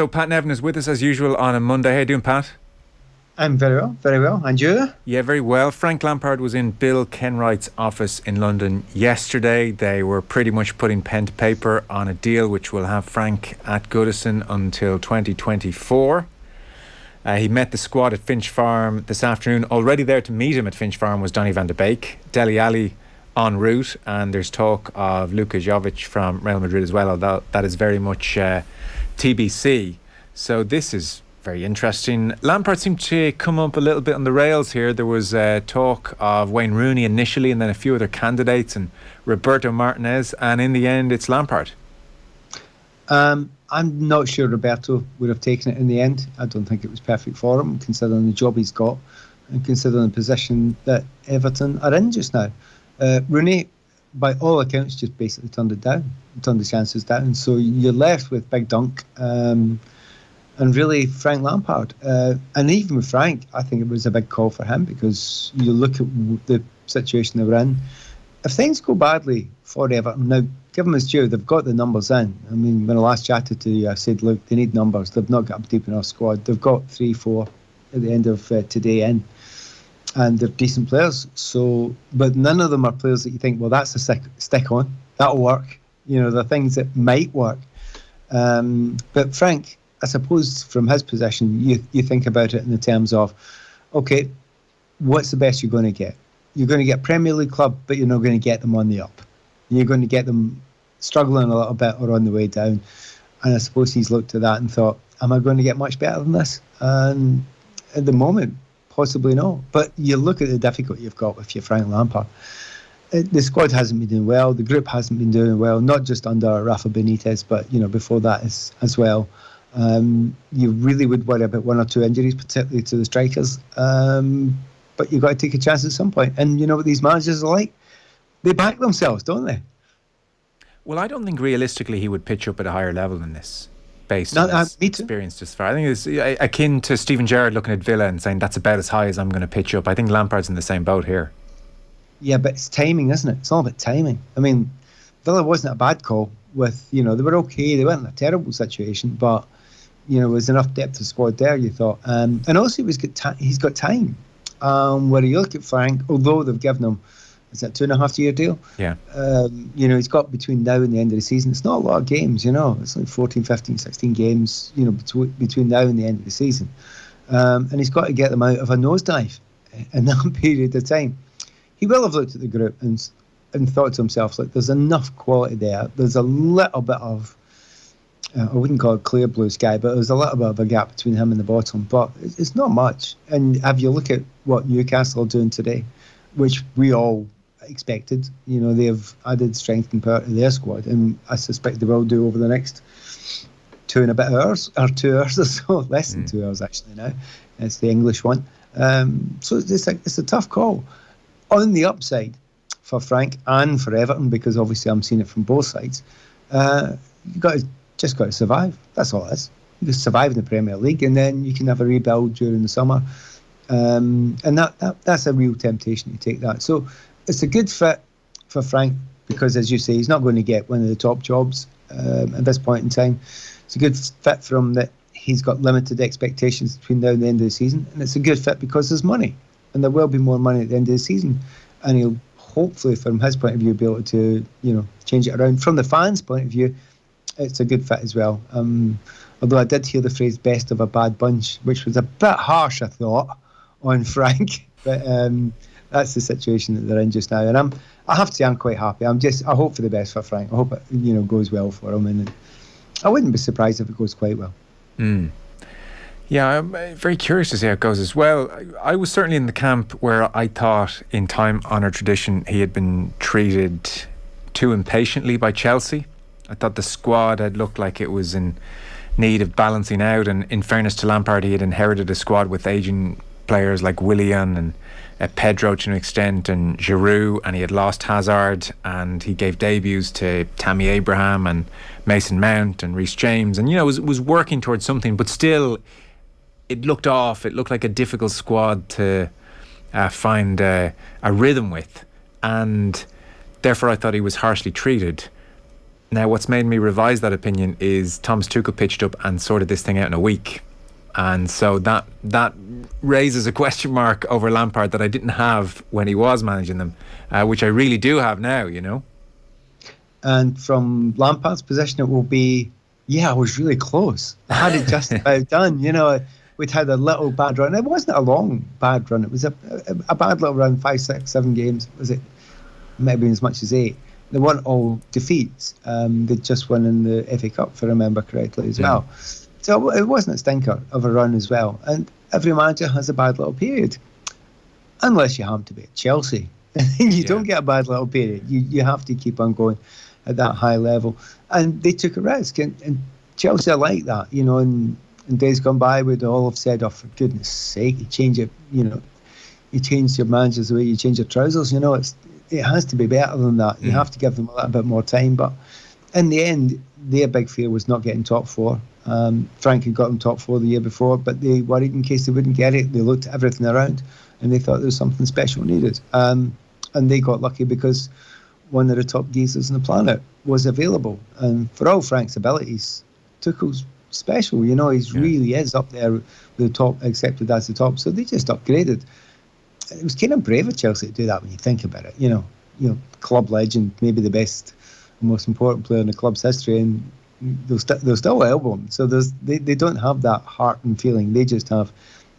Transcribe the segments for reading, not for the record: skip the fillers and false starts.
So Pat Nevin is with us as usual on a Monday. How you doing, Pat? I'm very well, very well. And you? Yeah, very well. Frank Lampard was in Bill Kenwright's office in London yesterday. They were pretty much putting pen to paper on a deal which will have Frank at Goodison until 2024. He met the squad at Finch Farm this afternoon. Already there to meet him at Finch Farm was Donny van de Beek, Dele Alli en route, and there's talk of Luka Jovic from Real Madrid as well, although that is very much TBC. So this is very interesting. Lampard seemed to come up a little bit on the rails here. There was talk of Wayne Rooney initially, and then a few other candidates, and Roberto Martinez, and in the end it's Lampard. I'm not sure Roberto would have taken it in the end. I don't think it was perfect for him, considering the job he's got and considering the position that Everton are in just now. Rooney, by all accounts, just basically turned the chances down. So you're left with Big Dunk and really Frank Lampard. And even with Frank, I think it was a big call for him, because you look at the situation they were in. If things go badly for Everton, now, give them his due, they've got the numbers in. I mean, when I last chatted to you, I said, look, they need numbers. They've not got a deep enough squad. They've got 3-4 at the end of today in. And they're decent players. So, but none of them are players that you think, well, that's a stick on. That'll work. You know, the things that might work. But Frank, I suppose from his position, you think about it in the terms of, okay, what's the best you're going to get? You're going to get Premier League club, but you're not going to get them on the up. You're going to get them struggling a little bit or on the way down. And I suppose he's looked at that and thought, am I going to get much better than this? And at the moment, possibly not. But you look at the difficulty you've got with your Frank Lampard. The squad hasn't been doing well. The group hasn't been doing well, not just under Rafa Benitez, but before that as well. You really would worry about one or two injuries, particularly to the strikers. But you've got to take a chance at some point. And you know what these managers are like? They back themselves, don't they? Well, I don't think realistically he would pitch up at a higher level than this, based on his experience this far. I think it's akin to Steven Gerrard looking at Villa and saying that's about as high as I'm going to pitch up. I think Lampard's in the same boat here. Yeah, but it's timing, isn't it? It's all about timing. I mean, Villa wasn't a bad call. They were okay. They weren't in a terrible situation, but there was enough depth of squad there, you thought. And also he's got time. Where you look at Frank, although they've given him, is that 2.5-year deal? Yeah. He's got between now and the end of the season. It's not a lot of games, It's like 14, 15, 16 games, between now and the end of the season. And he's got to get them out of a nosedive in that period of time. He will have looked at the group and thought to himself, like, there's enough quality there. There's a little bit of, I wouldn't call it clear blue sky, but there's a little bit of a gap between him and the bottom. But it's not much. And if you look at what Newcastle are doing today, which we all expected, they have added strength and power to their squad, and I suspect they will do over the next 2 and a bit hours, or 2 hours or so, less than 2 hours actually now. It's the English one. So it's a tough call. On the upside for Frank and for Everton, because obviously I'm seeing it from both sides, you've just got to survive. That's all it is. You can survive in the Premier League, and then you can have a rebuild during the summer. And that's a real temptation to take that. So it's a good fit for Frank, because, as you say, he's not going to get one of the top jobs at this point in time. It's a good fit for him that he's got limited expectations between now and the end of the season, and it's a good fit because there's money, and there will be more money at the end of the season, and he'll hopefully, from his point of view, be able to change it around. From the fans' point of view, it's a good fit as well. Although I did hear the phrase "best of a bad bunch," which was a bit harsh, I thought, on Frank, but that's the situation that they're in just now, and I have to say I'm quite happy. I hope for the best for Frank. I hope it goes well for him, and I wouldn't be surprised if it goes quite well. Yeah, I'm very curious to see how it goes as well. I was certainly in the camp where I thought, in time-honoured tradition, he had been treated too impatiently by Chelsea. I thought the squad had looked like it was in need of balancing out, and in fairness to Lampard, he had inherited a squad with aging players like Willian and Pedro to an extent, and Giroud, and he had lost Hazard, and he gave debuts to Tammy Abraham and Mason Mount and Reece James, and was working towards something, but still it looked off. It looked like a difficult squad to find a rhythm with, and therefore I thought he was harshly treated. Now, what's made me revise that opinion is Thomas Tuchel pitched up and sorted this thing out in a week. And so that raises a question mark over Lampard that I didn't have when he was managing them, which I really do have now, you know. And from Lampard's position, it will be, I was really close. I had it just about done, you know. We'd had a little bad run. It wasn't a long bad run. It was a bad little run, 5, 6, 7 games. Was it? Maybe as much as 8. They weren't all defeats. They'd just won in the FA Cup, if I remember correctly, as well. So it wasn't a stinker of a run as well. And every manager has a bad little period, unless you happen to be at Chelsea. You don't get a bad little period. You have to keep on going at that high level. And they took a risk. And Chelsea are like that, you know. In days gone by, we'd all have said, "Oh, for goodness sake, you change it. You know, you change your managers the way you change your trousers. You know, it has to be better than that. You have to give them a little bit more time." But in the end, their big fear was not getting top 4. Frank had got them top 4 the year before, but they worried in case they wouldn't get it. They looked at everything around and they thought there was something special needed. And they got lucky because one of the top geezers on the planet was available. And for all Frank's abilities, Tuchel's special. You know, he really is up there with the top, accepted as the top. So they just upgraded. It was kind of brave of Chelsea to do that when you think about it. You know, club legend, maybe the best, most important player in the club's history, and they'll still elbow him. So they don't have that heart and feeling. They just have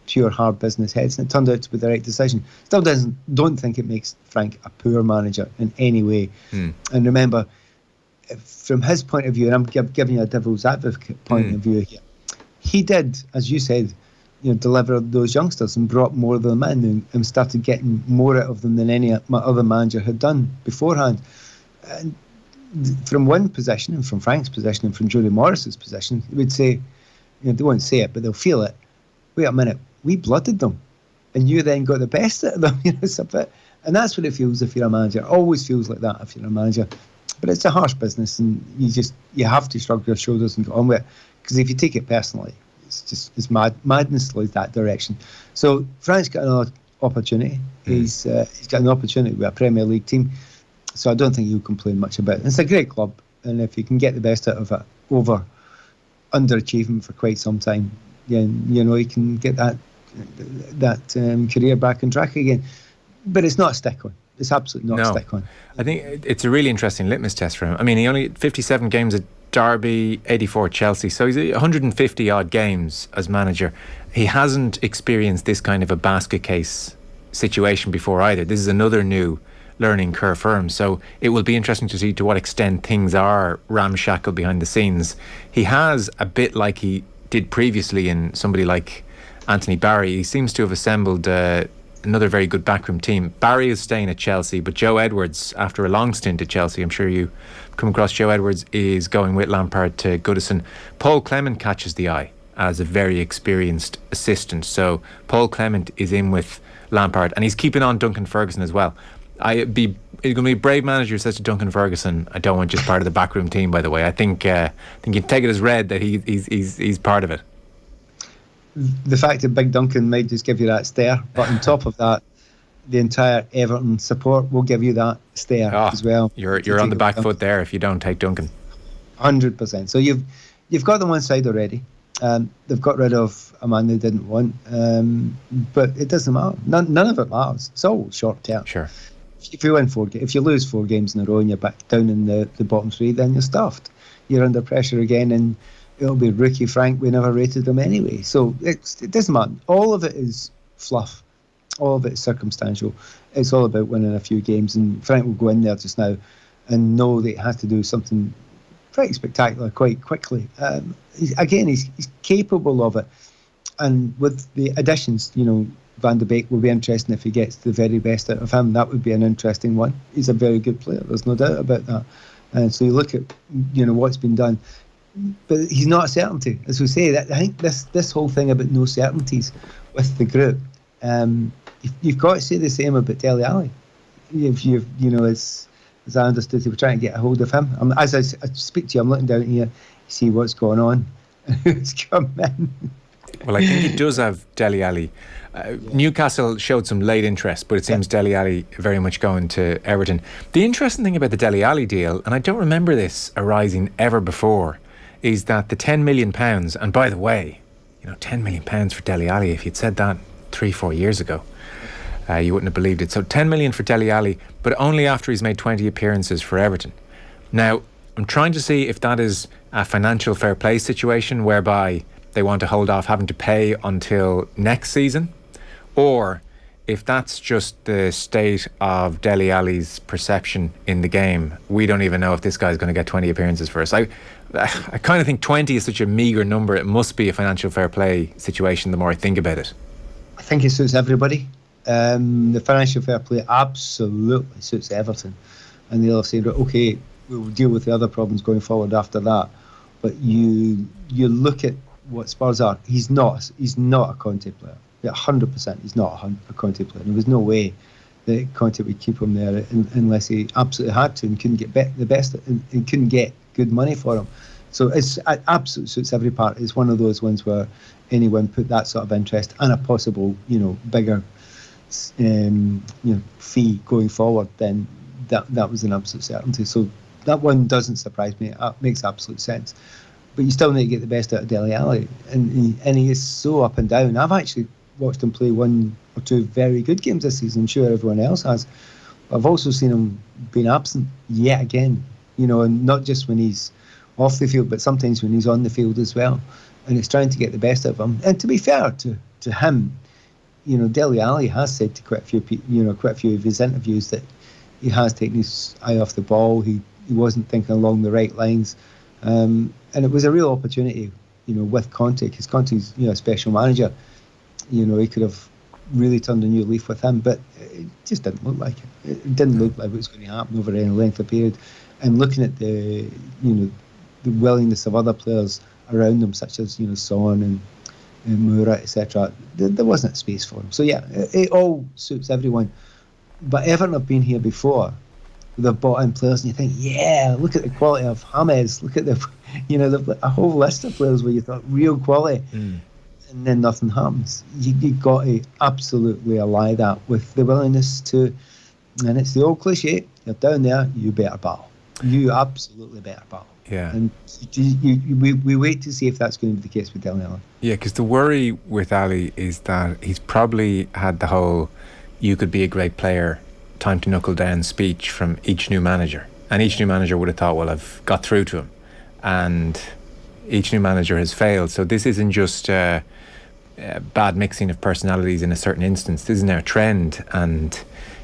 pure hard business heads, and it turned out to be the right decision. Still don't think it makes Frank a poor manager in any way. And remember, from his point of view, and I'm giving you a devil's advocate point of view here, he did, as you said, deliver those youngsters and brought more of them in and started getting more out of them than any other manager had done beforehand. And from one position, and from Frank's position, and from Jody Morris's position, they would say, they won't say it, but they'll feel it. Wait a minute, we blooded them, and you then got the best out of them. It's a bit, and that's what it feels if you're a manager. It always feels like that if you're a manager. But it's a harsh business, and you have to shrug your shoulders and go on with it, because if you take it personally, it's madness like that direction. So Frank's got another opportunity. He's got an opportunity with a Premier League team. So I don't think he'll complain much about it. It's a great club, and if you can get the best out of it over underachieving for quite some time, then you can get that career back on track again. But it's not a stick on. It's absolutely not a stick on. I think it's a really interesting litmus test for him. I mean, he only 57 games at Derby, 84 at Chelsea, so he's 150 odd games as manager. He hasn't experienced this kind of a basket case situation before either. This is another new learning curve for him, so it will be interesting to see to what extent things are ramshackle behind the scenes. He has, a bit like he did previously in somebody like Anthony Barry, he seems to have assembled another very good backroom team. Barry is staying at Chelsea, but Joe Edwards, after a long stint at Chelsea, I'm sure you come across Joe Edwards, is going with Lampard to Goodison. Paul Clement catches the eye as a very experienced assistant, so Paul Clement is in with Lampard, and he's keeping on Duncan Ferguson as well. It's going to be a brave manager who says to Duncan Ferguson, "I don't want you as part of the backroom team." By the way, I think you can take it as read that he's part of it. The fact that Big Duncan might just give you that stare, but on top of that, the entire Everton support will give you that stare as well. You're on the back foot there if you don't take Duncan. 100%. So you've got them one side already. They've got rid of a man they didn't want, but it doesn't matter. None of it matters. It's all short term. Sure. If you win if you lose 4 games in a row and you're back down in the bottom 3, then you're stuffed. You're under pressure again, and it'll be rookie Frank. We never rated them anyway, so it doesn't matter. All of it is fluff. All of it is circumstantial. It's all about winning a few games, and Frank will go in there just now and know that he has to do something pretty spectacular quite quickly. He's capable of it, and with the additions, Van de Beek will be interesting if he gets the very best out of him. That would be an interesting one. He's a very good player. There's no doubt about that. And so you look at what's been done, but he's not a certainty, as we say. I think this whole thing about no certainties with the group. You've got to say the same about Dele Alli. If as I understood, they were trying to get a hold of him. As I speak to you, I'm looking down here, see what's going on, who's come in. Well, I think he does have Dele Alli. Newcastle showed some late interest, but it seems Dele Alli very much going to Everton. The interesting thing about the Dele Alli deal, and I don't remember this arising ever before, is that the £10 million, and by the way, £10 million for Dele Alli, if you'd said that 3-4 years ago, you wouldn't have believed it. So £10 million for Dele Alli, but only after he's made 20 appearances for Everton. Now, I'm trying to see if that is a financial fair play situation whereby they want to hold off having to pay until next season, or if that's just the state of Dele Alli's perception in the game. We don't even know if this guy's going to get 20 appearances for us. I kind of think 20 is such a meagre number. It must be a financial fair play situation the more I think about it. I think it suits everybody. The financial fair play absolutely suits Everton, and they'll say, okay, we'll deal with the other problems going forward after that. But you look at what Spurs are. He's not a Conte player. Yeah, 100%. He's not a Conte player. There was no way that Conte would keep him there unless he absolutely had to and couldn't get the best and couldn't get good money for him. So it absolutely suits every part. It's one of those ones where anyone put that sort of interest and a possible, bigger, fee going forward, then that was an absolute certainty. So that one doesn't surprise me. It makes absolute sense. But you still need to get the best out of Dele Alli, and he is so up and down. I've actually watched him play 1 or 2 very good games this season. I'm sure everyone else has. But I've also seen him being absent yet again, and not just when he's off the field, but sometimes when he's on the field as well. And it's trying to get the best out of him. And to be fair to him, Dele Alli has said to quite a few of his interviews that he has taken his eye off the ball. He wasn't thinking along the right lines. And it was a real opportunity, with Conte, because Conte's, a special manager. He could have really turned a new leaf with him, but it just didn't look like it. It didn't look like it was going to happen over any length of period. And looking at the willingness of other players around them, such as, Son and Moura, etc., there wasn't space for him. So yeah, it all suits everyone. But Everton have been here before. They've bought in players, and you think, yeah, look at the quality of James. Look at a whole list of players where you thought real quality, and then nothing happens. You got to absolutely ally that with the willingness to, and it's the old cliche: you're down there, you better battle. You absolutely better battle. Yeah. And we wait to see if that's going to be the case with Dele Alli. Yeah, because the worry with Ali is that he's probably had the whole "you could be a great player, time to knuckle down" speech from each new manager, and each new manager would have thought, well, I've got through to him, and each new manager has failed. So this isn't just bad mixing of personalities in a certain instance. This is now a trend, and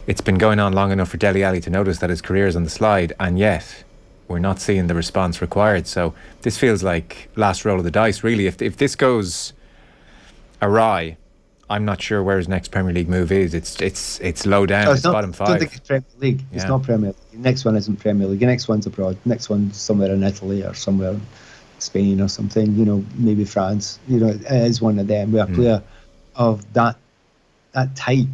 it's been going on long enough for Dele Alli to notice that his career is on the slide, and yet we're not seeing the response required. So this feels like last roll of the dice, really. If this goes awry, I'm not sure where his next Premier League move is. It's low down. It's bottom 5. I don't think it's Premier League. It's not Premier League. The next one isn't Premier League. The next one's abroad. The next one's somewhere in Italy or somewhere in Spain or something. Maybe France. It is one of them. We're a player of that type,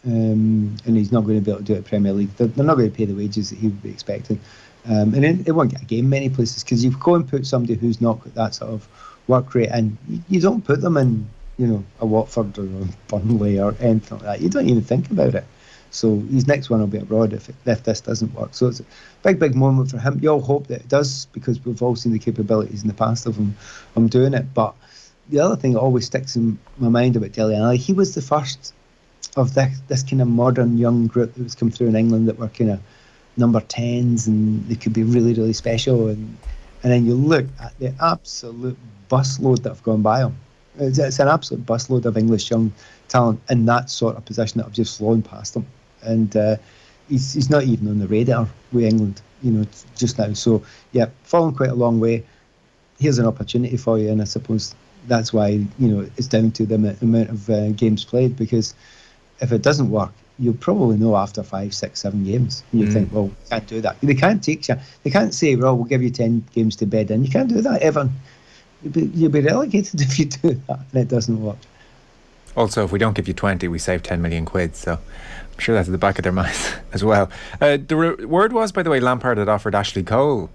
and he's not going to be able to do it in Premier League. They're not going to pay the wages that he would be expecting, and it won't get a game many places, because you go and put somebody who's not got that sort of work rate in. You don't put them in a Watford or a Burnley or anything like that. You don't even think about it. So his next one will be abroad if this doesn't work. So it's a big moment for him. You all hope that it does, because we've all seen the capabilities in the past of him doing it. But the other thing that always sticks in my mind about Dele Alli, he was the first of this kind of modern young group that was come through in England that were kind of number 10s, and they could be really, really special. And then you look at the absolute busload that have gone by him. It's an absolute busload of English young talent in that sort of position that have just flown past him, and he's not even on the radar with England, just now. So yeah, fallen quite a long way. Here's an opportunity for you, and I suppose that's why it's down to the amount of games played, because if it doesn't work, you'll probably know after 5, 6, 7 games. And you think, well, can't do that. They can't take you. They can't say, well, we'll give you 10 games to bed in. You can't do that, Everton. You'll be relegated if you do that, and it doesn't work. Also, if we don't give you 20, we save 10 million quid. So I'm sure that's at the back of their minds as well. The word was, by the way, Lampard had offered Ashley Cole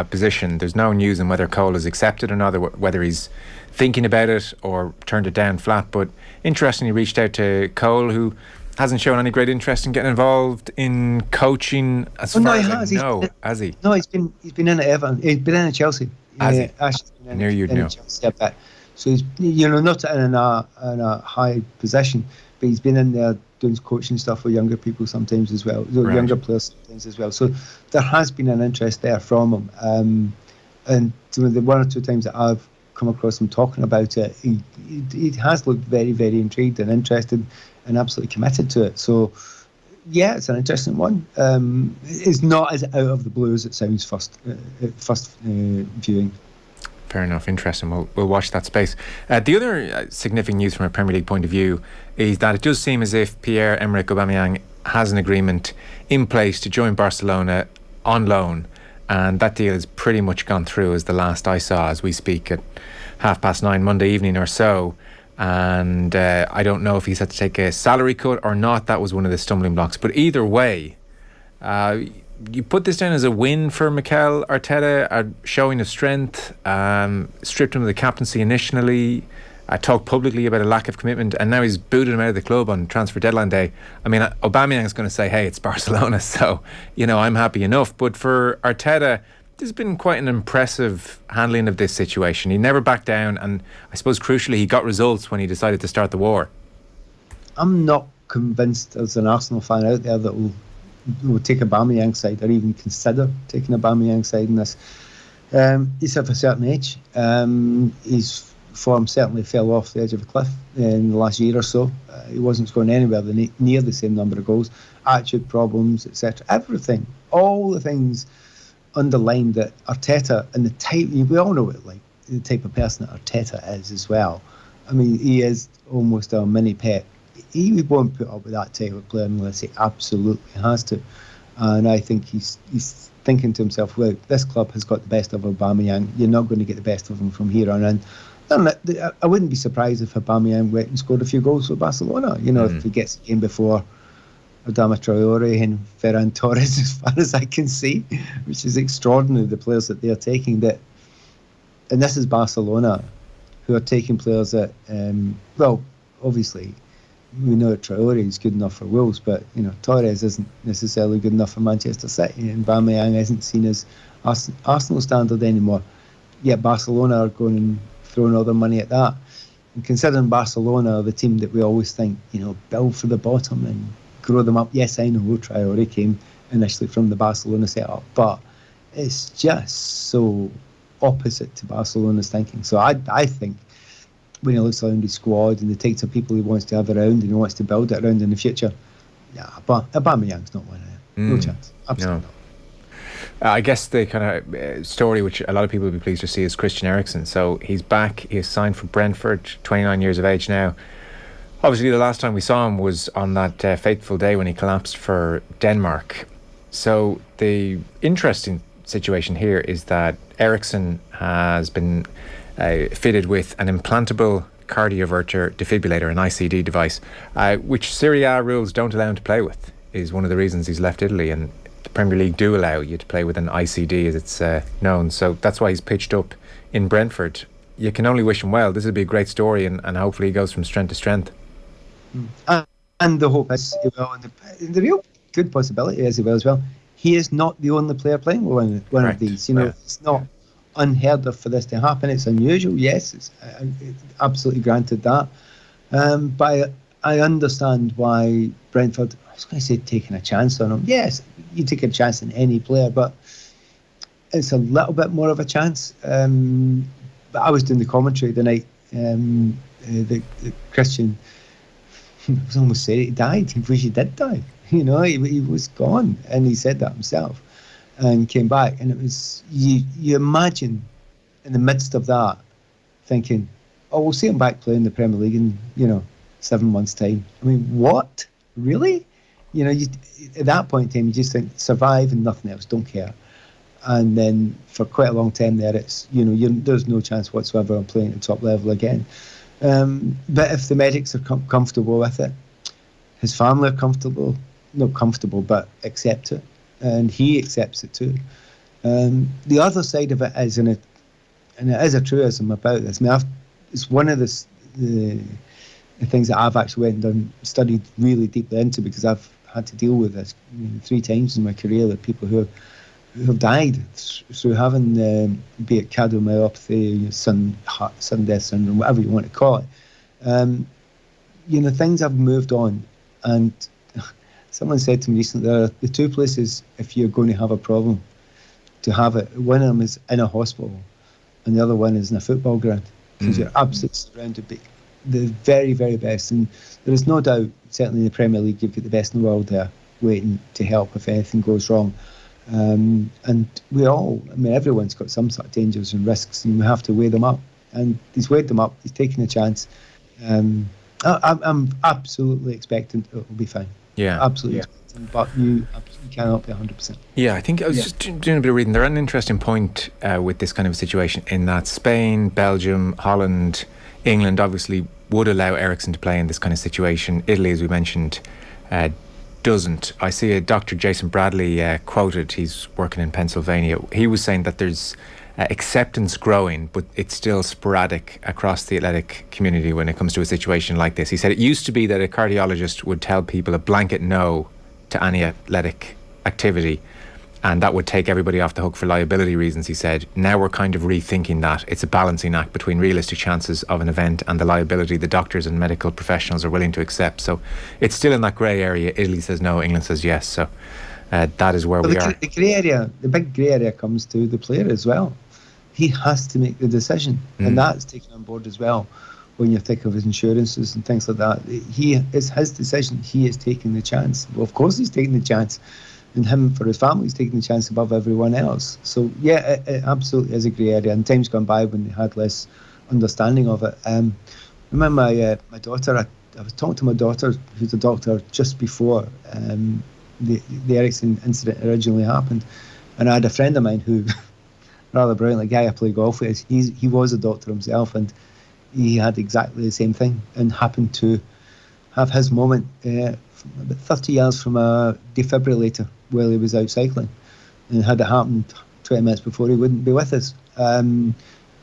position. There's no news on whether Cole has accepted or not, or whether he's thinking about it or turned it down flat. But interestingly, reached out to Cole, who hasn't shown any great interest in getting involved in coaching as far as I know. Has he? No, he's been in at Everton. He's been in at Chelsea. Has he? I knew you'd know. Chelsea a bit. So he's, not in a high position, but he's been in there doing coaching stuff with younger people sometimes as well, right. Younger players sometimes as well. So there has been an interest there from him. And the one or two times that I've come across him talking about it, he has looked very, very intrigued and interested and absolutely committed to it. So, yeah, it's an interesting one. It's not as out of the blue as it sounds first viewing. Fair enough, interesting. We'll watch that space. The other significant news from a Premier League point of view is that it does seem as if Pierre-Emerick Aubameyang has an agreement in place to join Barcelona on loan, and that deal has pretty much gone through, as the last I saw as we speak at 9:30 Monday evening or so. And I don't know if he's had to take a salary cut or not. That was one of the stumbling blocks. But either way, you put this down as a win for Mikel Arteta, a showing of strength, stripped him of the captaincy initially, talked publicly about a lack of commitment, and now he's booted him out of the club on transfer deadline day. I mean, Aubameyang's going to say, hey, it's Barcelona, so, I'm happy enough. But for Arteta, there's been quite an impressive handling of this situation. He never backed down, and I suppose crucially, he got results when he decided to start the war. I'm not convinced as an Arsenal fan out there that will take Aubameyang's side, or even consider taking Aubameyang's side in this. He's of a certain age. His form certainly fell off the edge of a cliff in the last year or so. He wasn't scoring anywhere near the same number of goals. Attitude problems, etc. Everything, all the things underlined that Arteta and the type, we all know it, like the type of person that Arteta is as well. I mean, he is almost a mini Pep. He won't put up with that type of player unless he absolutely has to. And I think he's thinking to himself, well, this club has got the best of Aubameyang. You're not going to get the best of him from here on in. And I wouldn't be surprised if Aubameyang went and scored a few goals for Barcelona. If he gets a game before Adama Traore and Ferran Torres, as far as I can see, which is extraordinary, the players that they're taking. And this is Barcelona, who are taking players that, obviously, we know that Traore is good enough for Wolves, but Torres isn't necessarily good enough for Manchester City, and Aubameyang isn't seen as Arsenal standard anymore. Yet Barcelona are going and throwing all their money at that. And considering Barcelona are the team that we always think, build for the bottom and grow them up. Yes, I know Traore came initially from the Barcelona setup, but it's just so opposite to Barcelona's thinking. So I think when he looks around his squad and the types of people he wants to have around and he wants to build it around in the future, but Aubameyang's not one of them. No chance. Absolutely not. I guess the kind of story which a lot of people will be pleased to see is Christian Erikson. So he's back. He has signed for Brentford, 29 years of age now. Obviously, the last time we saw him was on that fateful day when he collapsed for Denmark. So the interesting situation here is that Erikson has been fitted with an implantable cardioverter defibrillator, an ICD device, which Serie A rules don't allow him to play with, is one of the reasons he's left Italy. And the Premier League do allow you to play with an ICD, as it's known. So that's why he's pitched up in Brentford. You can only wish him well. This will be a great story, and hopefully he goes from strength to strength. And the hope is, and the real good possibility is as well, he is not the only player playing with one of these. It's not unheard of for this to happen. It's unusual, yes, it's absolutely granted that. But I understand why Brentford, I was going to say taking a chance on him. Yes, you take a chance on any player, but it's a little bit more of a chance. But I was doing the commentary the night the Christian, I was almost saying he died. He wish he did die. He was gone, and he said that himself, and came back. And it was you imagine in the midst of that, thinking, "Oh, we'll see him back playing the Premier League in 7 months' time." I mean, what really? At that point in time, you just think survive and nothing else. Don't care. And then for quite a long time there, it's there's no chance whatsoever of playing at top level again. But if the medics are comfortable with it, his family are not comfortable, but accept it, and he accepts it too, The other side of it is, and it is a truism about this. I mean, it's one of the things that I've actually went and studied really deeply into, because I've had to deal with this 3 times in my career, with people who have died through having, be it cardiomyopathy, sudden death syndrome, whatever you want to call it. Things have moved on, and someone said to me recently, there are the 2 places, if you're going to have a problem, to have it. One of them is in a hospital, and the other one is in a football ground, because you're absolutely surrounded by the very, very best. And there is no doubt, certainly in the Premier League, you've got the best in the world there waiting to help if anything goes wrong. And everyone's got some sort of dangers and risks, and you have to weigh them up. And he's weighed them up. He's taken a chance. I'm absolutely expecting it will be fine. Yeah, absolutely. Yeah. But you cannot be 100%. Yeah, I think I was just doing a bit of reading. They're at an interesting point with this kind of a situation, in that Spain, Belgium, Holland, England obviously would allow Erikson to play in this kind of situation. Italy, as we mentioned, doesn't. I see a Dr. Jason Bradley quoted. He's working in Pennsylvania. He was saying that there's acceptance growing, but it's still sporadic across the athletic community when it comes to a situation like this. He said it used to be that a cardiologist would tell people a blanket no to any athletic activity, and that would take everybody off the hook for liability reasons. He said now we're kind of rethinking that. It's a balancing act between realistic chances of an event and the liability the doctors and medical professionals are willing to accept. So it's still in that grey area. Italy says no, England says yes. So that is where we are. The grey area, the big grey area, comes to the player as well. He has to make the decision, and that's taken on board as well. When you think of his insurances and things like that, it's his decision. He is taking the chance. Well, of course he's taking the chance, and him, for his family, he's taking the chance above everyone else. So yeah, it absolutely is a grey area. And times gone by when they had less understanding of it. Remember my daughter, I was talking to my daughter, who's a doctor, just before the Erikson incident originally happened, and I had a friend of mine who, rather brilliant, a guy I play golf with, he was a doctor himself, and he had exactly the same thing, and happened to have his moment about 30 yards from a defibrillator while he was out cycling. And had it happened 20 minutes before, he wouldn't be with us. And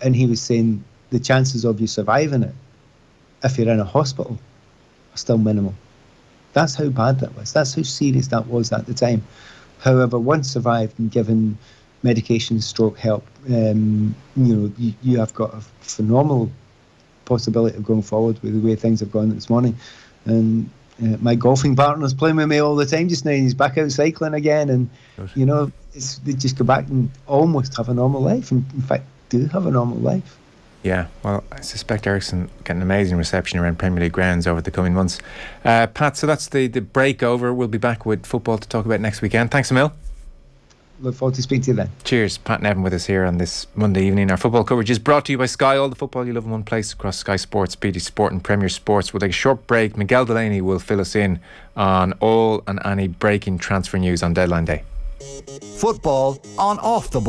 he was saying the chances of you surviving it, if you're in a hospital, are still minimal. That's how bad that was. That's how serious that was at the time. However, once survived and given medication, stroke help, you have got a phenomenal possibility of going forward with the way things have gone this morning. And my golfing partner's playing with me all the time just now, and he's back out cycling again, and they just go back and almost have a normal life, and in fact do have a normal life. Yeah, well, I suspect Erikson getting an amazing reception around Premier League grounds over the coming months. Pat, so that's the break over. We'll be back with football to talk about next weekend. Thanks a mil. Look forward to speaking to you then. Cheers. Pat Nevin with us here on this Monday evening. Our football coverage is brought to you by Sky. All the football you love in one place across Sky Sports, BT Sport and Premier Sports. We'll take a short break. Miguel Delaney will fill us in on all and any breaking transfer news on deadline day. Football on Off the Ball.